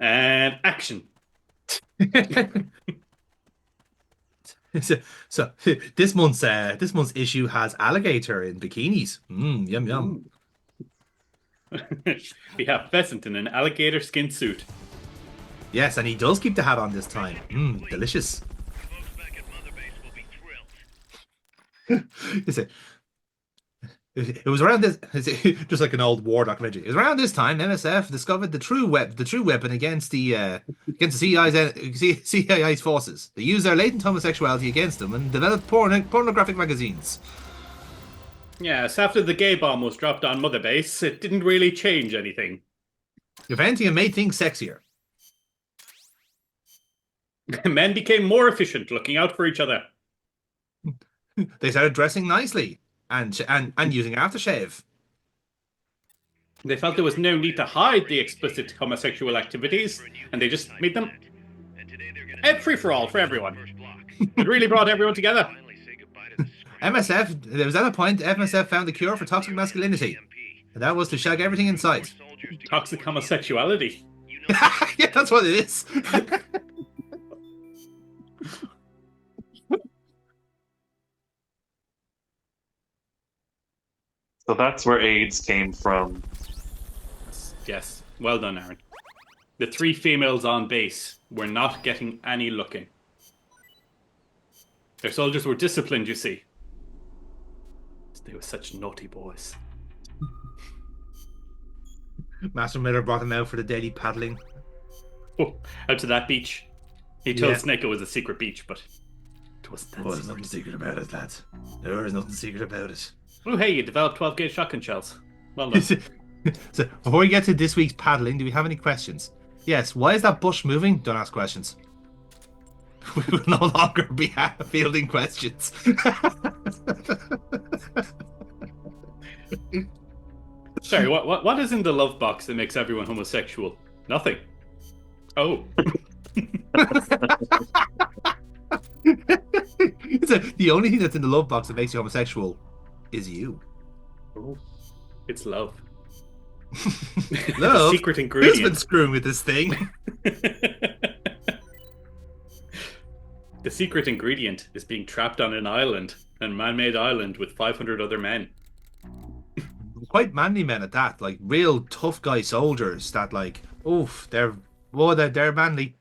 And action. So this month's issue has alligator in bikinis. Yum yum. Ooh. We have Pheasant in an alligator skin suit. Yes, and he does keep the hat on this time. Delicious. Is it? It was around this, just like an old war documentary. It was around this time MSF discovered the true weapon against the CIA's forces. They used their latent homosexuality against them and developed pornographic magazines. Yes, after the gay bomb was dropped on Mother Base, it didn't really change anything. If anything, it made things sexier. Men became more efficient, looking out for each other. They started dressing nicely and using aftershave. They felt there was no need to hide the explicit homosexual activities, and they just made them free for all for everyone. It really brought everyone together. MSF, there was at a point MSF found the cure for toxic masculinity, and that was to shag everything in sight. Toxic homosexuality. Yeah, that's what it is. So that's where AIDS came from. Yes, well done, Aaron. The three females on base were not getting any looking. Their soldiers were disciplined, you see. They were such naughty boys. Master Miller brought them out for the daily paddling. Oh, out to that beach. He told Snake it was a secret beach, but it wasn't that there's nothing secret about it, lads. There is nothing secret about it. Oh, hey, you developed 12 gauge shotgun shells. Well done. So, before we get to this week's paddling, do we have any questions? Yes, why is that bush moving? Don't ask questions. We will no longer be fielding questions. Sorry, what is in the love box that makes everyone homosexual? Nothing. Oh. The only thing that's in the love box that makes you homosexual is you. Oh. It's love. Love? Secret ingredient. Who's been screwing with this thing? The secret ingredient is being trapped on an island, a man-made island with 500 other men. Quite manly men at that, like real tough guy soldiers that like, oof, they're manly.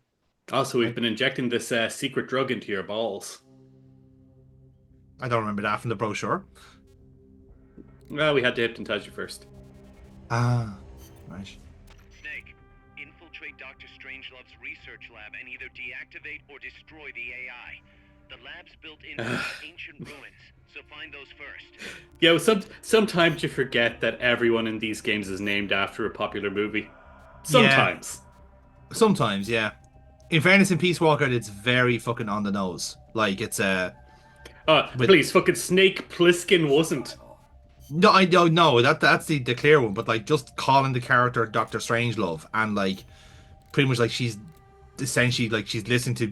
Also, we've been injecting this secret drug into your balls. I don't remember that from the brochure. Well, we had to hypnotize you first. Ah, right. Snake, infiltrate Dr. Strangelove's research lab and either deactivate or destroy the AI. The lab's built into ancient ruins, so find those first. Yeah, well, sometimes you forget that everyone in these games is named after a popular movie. Sometimes. Yeah. Sometimes, yeah. In fairness, in Peace Walker, it's very fucking on the nose. Like, it's please, fucking Snake Plissken wasn't. No, I don't know. That's the clear one, but like just calling the character Dr. Strangelove and like pretty much like she's essentially like she's listening to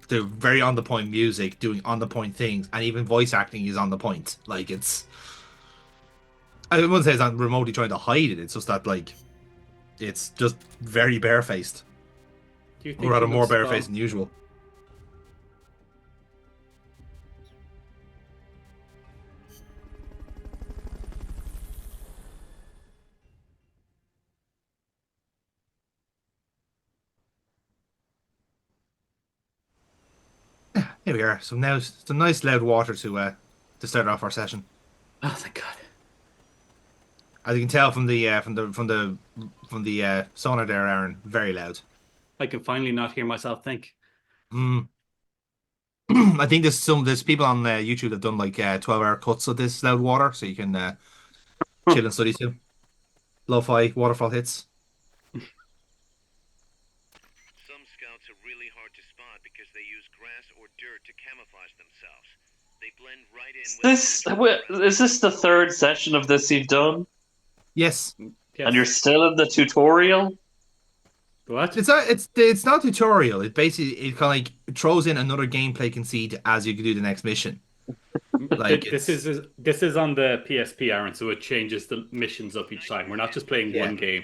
the very on the point music, doing on the point things, and even voice acting is on the point. Like I wouldn't say it's not remotely trying to hide it. It's just that like it's just very barefaced, or rather more barefaced than usual. Here we are. So now it's a nice loud water to start off our session. Oh, thank God. As you can tell from the sonar there, Aaron, very loud. I can finally not hear myself think. I think there's people on YouTube that have done like 12-hour cuts of this loud water, so you can chill and study too. Lo-fi waterfall hits. Some scouts are really hard to spot because they use grass or dirt to camouflage themselves. They blend right in with... Is this the third session of this you've done? Yes. Yes. And you're still in the tutorial? What? It's not tutorial. It basically kind of like throws in another gameplay conceit as you do the next mission. Like This is on the PSP, Aaron, so it changes the missions up each time. We're not just playing Yeah. one game.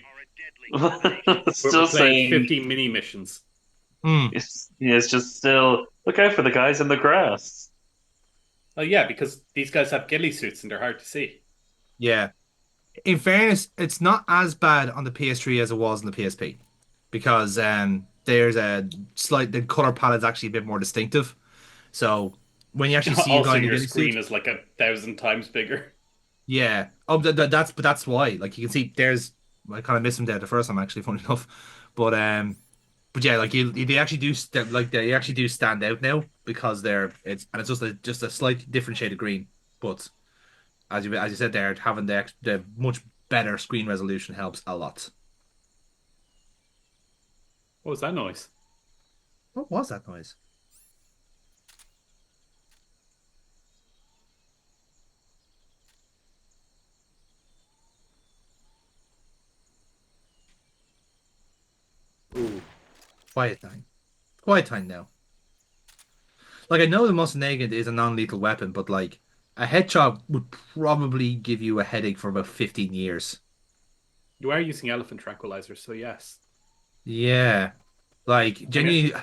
Still We're playing saying 50 mini missions. it's just still look out for the guys in the grass. Oh yeah, because these guys have ghillie suits and they're hard to see. yeah. In fairness, it's not as bad on the PS3 as it was on the PSP because there's a slight the color palette's actually a bit more distinctive. So when you actually see a guy Also, in a your ghillie screen suit, is like 1,000 times bigger. yeah. Oh, that's why. Like you can see, there's I kind of missed him there the first time actually, funny enough. But but yeah, like they actually do they actually do stand out now because it's just a slightly different shade of green. But as you said there, having the much better screen resolution helps a lot. What was that noise? What was that noise? Ooh. Quiet time. Quiet time now. Like I know the Mosinnagant is a non-lethal weapon, but like a headshot would probably give you a headache for about 15 years. You are using elephant tranquilizers, so yes. Yeah. Like Okay. genuinely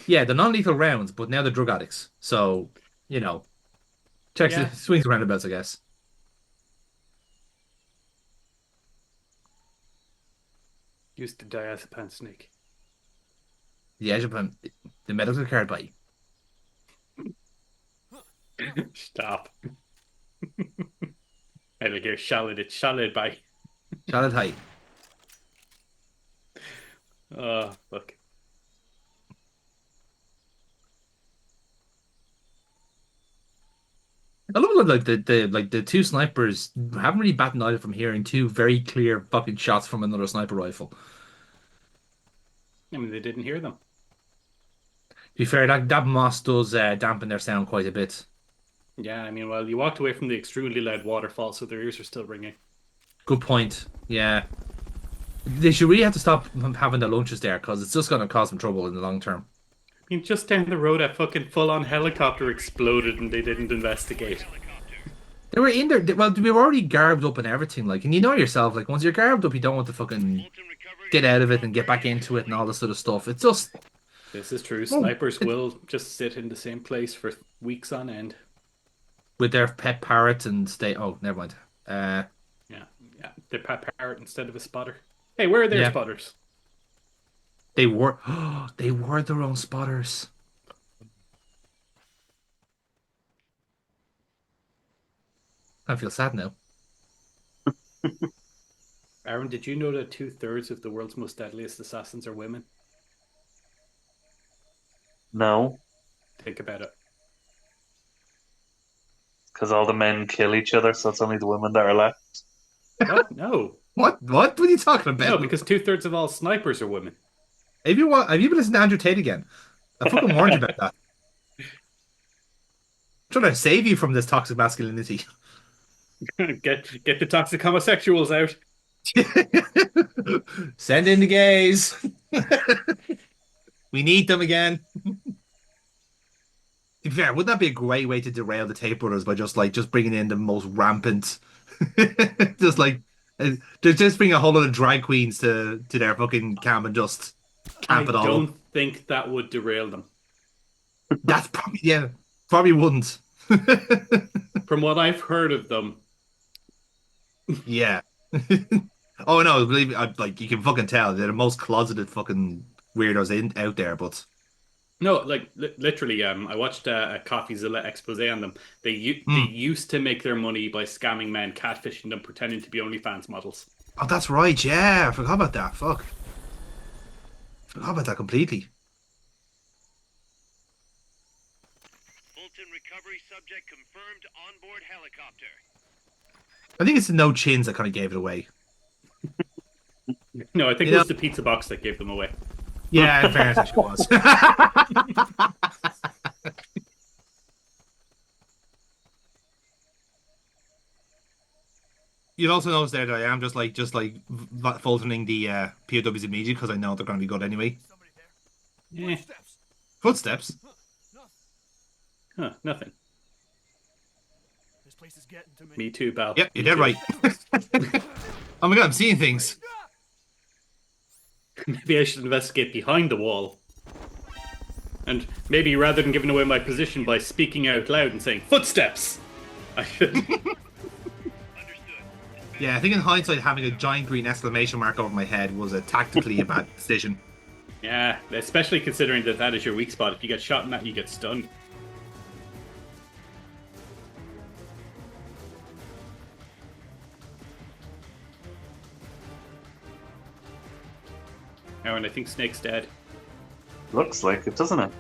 yeah, the non-lethal rounds, but now they're drug addicts. So, you know, checks Yeah. swings and roundabouts, I guess. Used to diazepam snake. The edge of the medical card by Stop. I like you're shallowed. It's shallowed by. Charlotte High. Oh, look. I love like the two snipers haven't really batted an eye from hearing two very clear fucking shots from another sniper rifle. I mean, they didn't hear them. To be fair, that moss does dampen their sound quite a bit. Yeah, I mean, well, you walked away from the extremely loud waterfall, so their ears are still ringing. Good point. Yeah. They should really have to stop having the launches there because it's just going to cause them trouble in the long term. I mean, just down the road, a fucking full-on helicopter exploded, and they didn't investigate. They were in there. Well, we were already garbed up and everything. Like, and you know yourself, like, once you're garbed up, you don't want to fucking get out of it and get back into it and all this sort of stuff. It's just, This is true. well, Snipers will just sit in the same place for weeks on end. with their pet parrot and stay. Oh, never mind. Yeah, yeah. They're parrot instead of a spotter. Hey, where are their Yeah, spotters? they were. They were their own spotters. I feel sad now. Aaron, did you know that 2/3 of the world's most deadliest assassins are women? No, Think about it. because all the men kill each other, so it's only the women that are left. What? No. What? What are you talking No, about? because 2/3 of all snipers are women. Have you been listening to Andrew Tate again? I fucking warned you about that. I'm trying to save you from this toxic masculinity. Get the toxic homosexuals out. Send in the gays. We need them again. To be fair, wouldn't that be a great way to derail the Tate brothers by just bringing in the most rampant, just like just bring a whole lot of drag queens to their fucking camp and just I camp it all don't up. think that would derail them. That's probably yeah, probably wouldn't. From what I've heard of them, Yeah. Oh no, believe me, like you can fucking tell they're the most closeted fucking weirdos out there. But no, like literally, I watched a CoffeeZilla expose on them. They mm. used to make their money by scamming men, catfishing them, pretending to be OnlyFans models. Oh, that's right. Yeah, I forgot about that. Fuck, forgot about that completely. Fulton recovery subject confirmed onboard helicopter. I think it's the no chins that kind of gave it away. No, I think You it know, was the pizza box that gave them away. yeah, in fairness, actually was. You'll also notice there that I am just like filtering the POWs immediately because I know they're going to be good anyway. Yeah. Footsteps. Huh, nothing. This place is getting to me. Me too, pal. Yep, you're Me dead too. right. Oh my god, I'm seeing things. Maybe I should investigate behind the wall. And maybe rather than giving away my position by speaking out loud and saying, footsteps! I should. Yeah, I think in hindsight, having a giant green exclamation mark over my head was tactically a bad decision. Yeah, especially considering that that is your weak spot. If you get shot in that, you get stunned. Oh, and I think Snake's dead. Looks like it, doesn't it?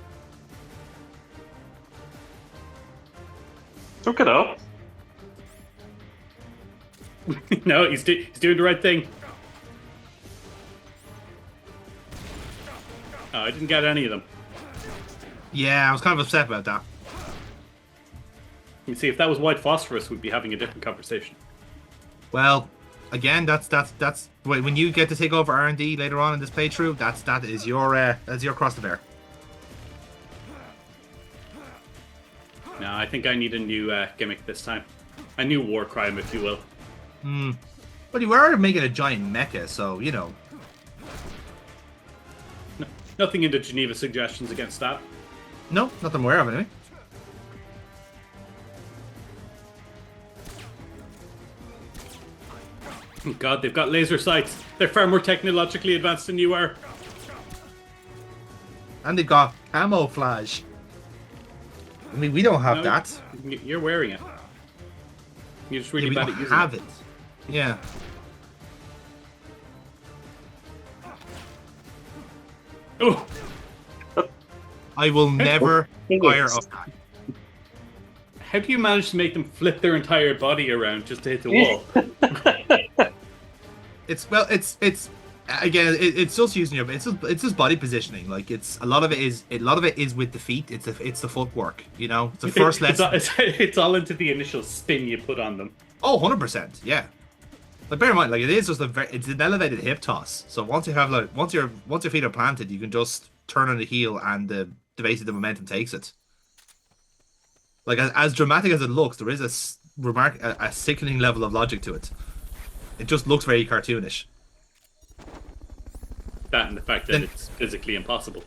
Took it up. No, he's doing the right thing. Oh, I didn't get any of them. Yeah, I was kind of upset about that. You see, if that was white phosphorus, we'd be having a different conversation. Well, again, that's when you get to take over R&D later on in this playthrough. That is your cross to bear. No, I think I need a new gimmick this time. A new war crime, if you will. But you are making a giant mecha, so you know. No, nothing in the Geneva suggestions against that. No, not that I'm aware of anyway. Oh God, they've got laser sights. They're far more technologically advanced than you are. And they've got camouflage. I mean, we don't have No, that. You're wearing it. You're just really Yeah, we bad don't at using have it. it. Yeah. Oh, I will never fire up that. how do you manage to make them flip their entire body around just to hit the wall? It's again, it's just using your it's just body positioning. Like a lot of it is with the feet. It's the footwork. You know, it's the first lesson. It's all into the initial spin you put on them. Oh, 100%, yeah. But bear in mind, like it is just it's an elevated hip toss. So once your feet are planted, you can just turn on the heel and the base of the momentum takes it. Like as dramatic as it looks, there is a sickening level of logic to it. It just looks very cartoonish. That and the fact that it's physically impossible.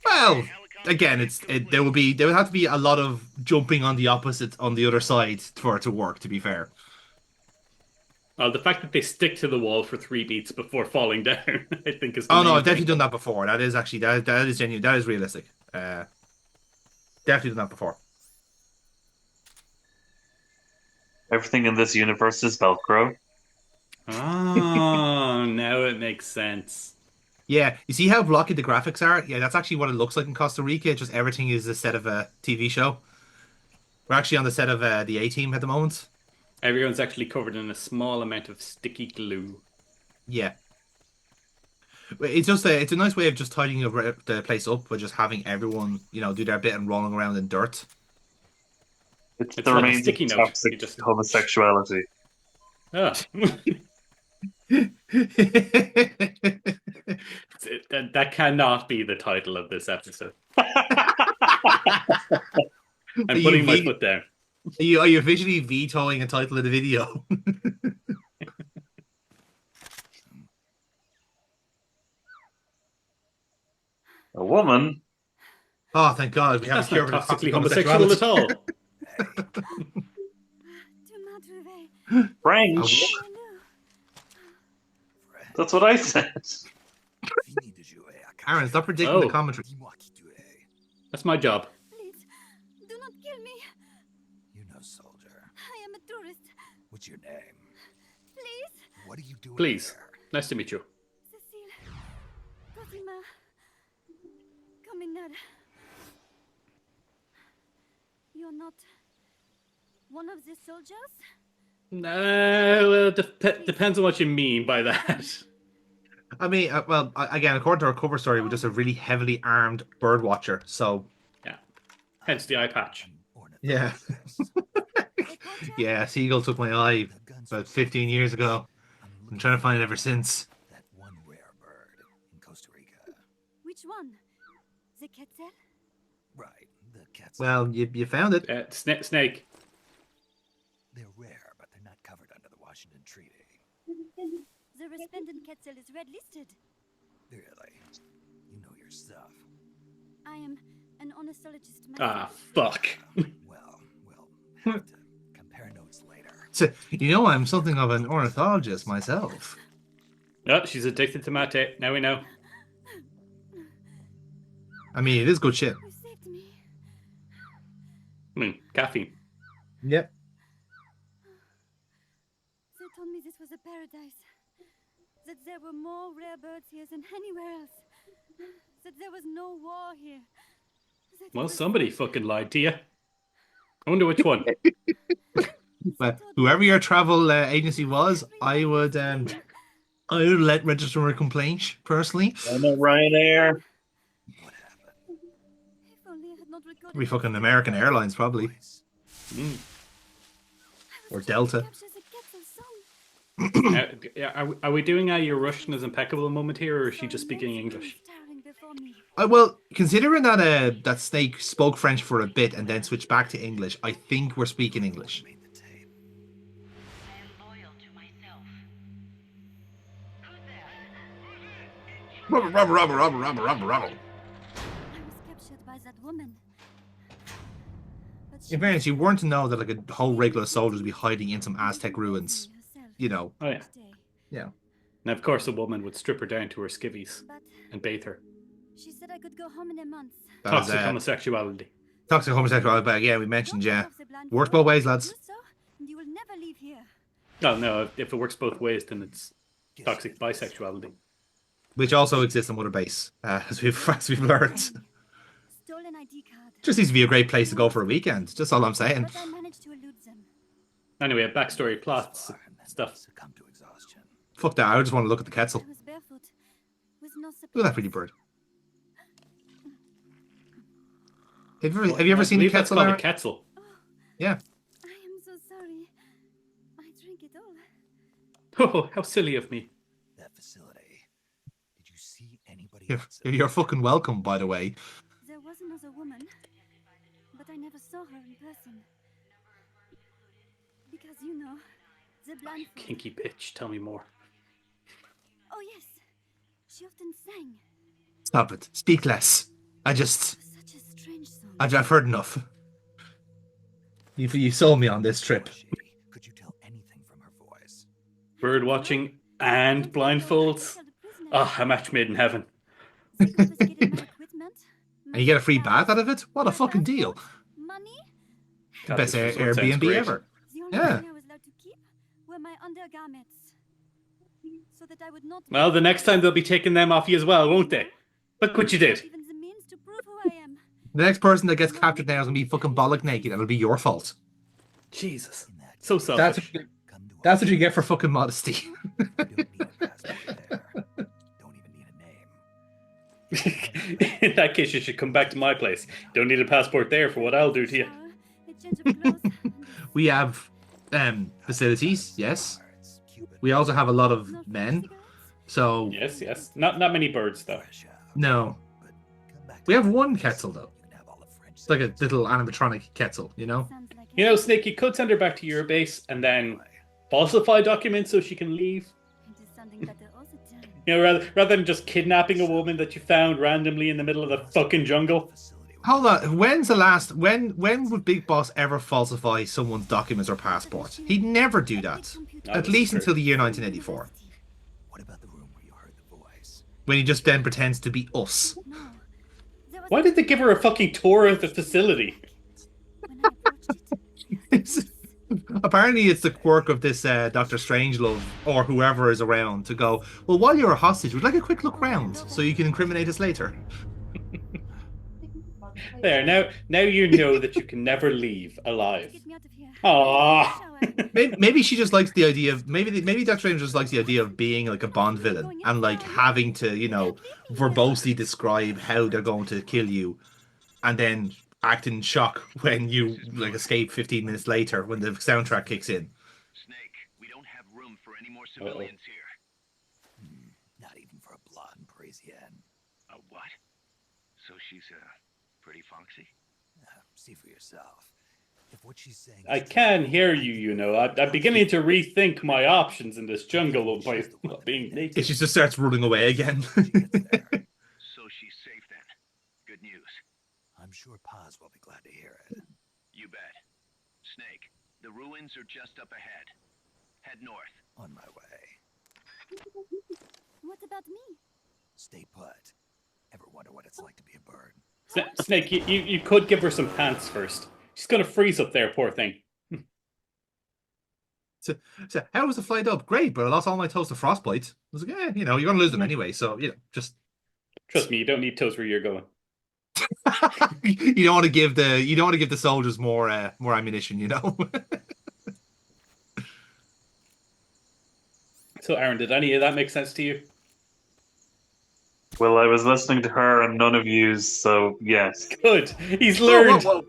Well, again, there would have to be a lot of jumping on the other side for it to work. To be fair. Well, the fact that they stick to the wall for 3 beats before falling down, I think is. Oh no, main I've definitely thing. done that before. That is actually that is genuine. That is realistic. Definitely done that before. Everything in this universe is Velcro. Oh, now it makes sense. Yeah, you see how blocky the graphics are? Yeah, that's actually what it looks like in Costa Rica. Just everything is the set of a TV show. We're actually on the set of the A-Team at the moment. Everyone's actually covered in a small amount of sticky glue. Yeah. It's just it's a nice way of just tidying the place up by just having everyone, do their bit and rolling around in dirt. It's It's the like a remains of sticky note. toxic You just- homosexuality. Ah. That cannot be the title of this episode. I'm putting my foot down. Are you officially vetoing a title of the video? A woman? Oh, thank God. We That's haven't not cured toxically homosexual at all. French? That's what I said. Aaron, stop predicting the commentary. That's my job. Please, do not kill me. You know, soldier. I am a tourist. What's your name? Please, What are you doing Please. there? Nice to meet you. Cecile, Cosima, Caminar. You're not one of the soldiers? Well, depends on what you mean by that. I mean, well, again, according to our cover story, we're just a really heavily armed bird watcher. So, Yeah. Hence the eye patch. yeah. Yeah, Seagull took my eye about 15 years ago. I'm trying to find it ever since. That one rare bird in Costa Rica. Which one? The Quetzal? Right, the Quetzal. Well, you found it. Snake. They're rare, but they're not covered under the Washington Treaty. The resplendent Quetzal is red listed. Really? You know your stuff. I am an ornithologist myself. Ah, fuck. Well, we'll have to compare notes later. So, you know, I'm something of an ornithologist myself. Oh, she's addicted to mate. Now we know. I mean, it is good shit. You saved me. Caffeine. Yep. They told me this was a paradise. That there were more rare birds here than anywhere else. That there was no war here. That it Well, was somebody safe. fucking lied to you. I wonder which one. But whoever your travel agency was, I would let register a complaint personally. I know Ryanair. What happened? If only I had not recorded Probably it. fucking American Airlines, probably. Boys, Mm. I was Or trying to Delta. capture the Quetzal song. Are we doing a your Russian is impeccable moment here, or is she just speaking English? Towering before me. Well, considering that that Snake spoke French for a bit and then switched back to English, I think we're speaking English. made the tape. I am loyal to myself. Who's there? Rubber. I was captured by that woman. But she In fairness, you weren't to know that like a whole regular soldiers would be hiding in some Aztec ruins. herself You know. Oh yeah. each day. Yeah. And of course, a woman would strip her down to her skivvies But and bathe her. she said I could go home in a month. That was, Toxic homosexuality. toxic homosexuality, but yeah, we mentioned, Don't yeah. take off the blindfold. Works both ways, lads. Do so, and you will never leave here. Oh no, if it works both ways, then it's toxic bisexuality. Which also exists on Mother Base, as we've learned. Stolen ID card. Just seems to be a great place to go for a weekend. Just all I'm saying. But I managed to elude them. Anyway, backstory, plots, And then stuff. succumb to exhaustion. Fuck that. I just want to look at the Quetzal. I was barefoot, with no Look at supplies. that pretty bird. Have you ever seen I the believe that's Quetzal? called a Aaron? Quetzal. Yeah. I am so sorry. I drink it all. Oh, how silly of me. That facility. Did you see anybody You're, else? you're fucking welcome, by the way. There was another woman, but I never saw her in person. Because you know, the blindfold. Kinky bitch, tell me more. Oh yes, she often sang. Stop it. Speak less. It was such a strange song. I've heard enough. You sold me on this trip. Was she? Could you tell anything from her voice? Bird watching and blindfolds. Ah, a match made in heaven. They confiscated my equipment, And you get a free bath out of it? What a my fucking deal. passport, Money. God, Best this resort sounds Airbnb great. ever. The only Yeah. thing I was allowed to keep were my undergarments, so that I would not. Well, the next time they'll be taking them off you as well, won't they? Look what you did. Even the means to prove who I am. The next person that gets captured now is going to be fucking bollock naked, and it'll be your fault. Jesus. In that So case, selfish. come to That's us. what you get for fucking modesty. You don't need a passport there. Don't even need a name. In that case, you should come back to my place. Don't need a passport there for what I'll do to you. Shower, a change of clothes, and We have facilities, yes. Cards, Cupid, We also have a lot of no free men. cigarettes? So, Yes, yes. Not many birds, though. fresh out. no. But come back We to have me. one Quetzal, though. You can have all the French It's like a cigarettes. little animatronic Quetzal, you know? Sounds like You know, Snake, you could send her back to your base and then falsify documents so she can leave. it is sounding better all the time. You know, rather than just kidnapping a woman that you found randomly in the middle of the fucking jungle. Facility Hold on. When's the last? When would Big Boss ever falsify someone's documents or passport? He'd never do that. No, At that's least true. until the year 1984, What about the room where you heard the voice? when he just then pretends to be us. No. There was Why did they give her a fucking tour of the facility? when I approached it. Apparently, it's the quirk of this Dr. Strangelove or whoever is around to go, well, while you're a hostage, we'd like a quick look round so you can incriminate us later. There, now you know that you can never leave alive. Get me out of here. Aww. Shower. Maybe she just likes the idea of maybe Dr. Strange just likes the idea of being like a Bond villain and like having to, you know, verbosely describe how they're going to kill you, and then act in shock when you like escape 15 minutes later when the soundtrack kicks in. Snake, we don't have room for any more civilians here. Not even for a blonde Parisienne. A what? So she's pretty foxy? See for yourself. If what she's saying I is can hear you, you know. I'm beginning to rethink my options in this jungle by being And naked. she just starts running away again. she gets there, So she's safe then. Good news. I'm sure Paz will be glad to hear it. You bet. Snake, the ruins are just up ahead. Head north. On my way. What about me? Stay put. Ever wonder what it's like to be a bird? Snake, you could give her some pants first. She's gonna freeze up there, poor thing. So how was the flight up? Great, but I lost all my toes to frostbite. I was like, yeah, you know, you're gonna lose them anyway, so you know, just Trust me, you don't need toes where you're going. you don't want to give the soldiers more ammunition, you know. So, Aaron, did any of that make sense to you? Well, I was listening to her and none of yous, so yes. Good. He's Whoa, learned. whoa, whoa.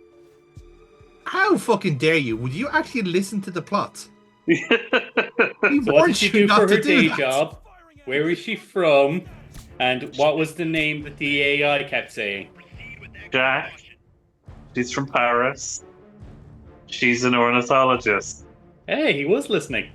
How fucking dare you? Would you actually listen to the plot? We So what did warned she you do not for to her do day that. job? Where is she from? And what was the name that the AI kept saying? Jack. She's from Paris. She's an ornithologist. Hey, he was listening.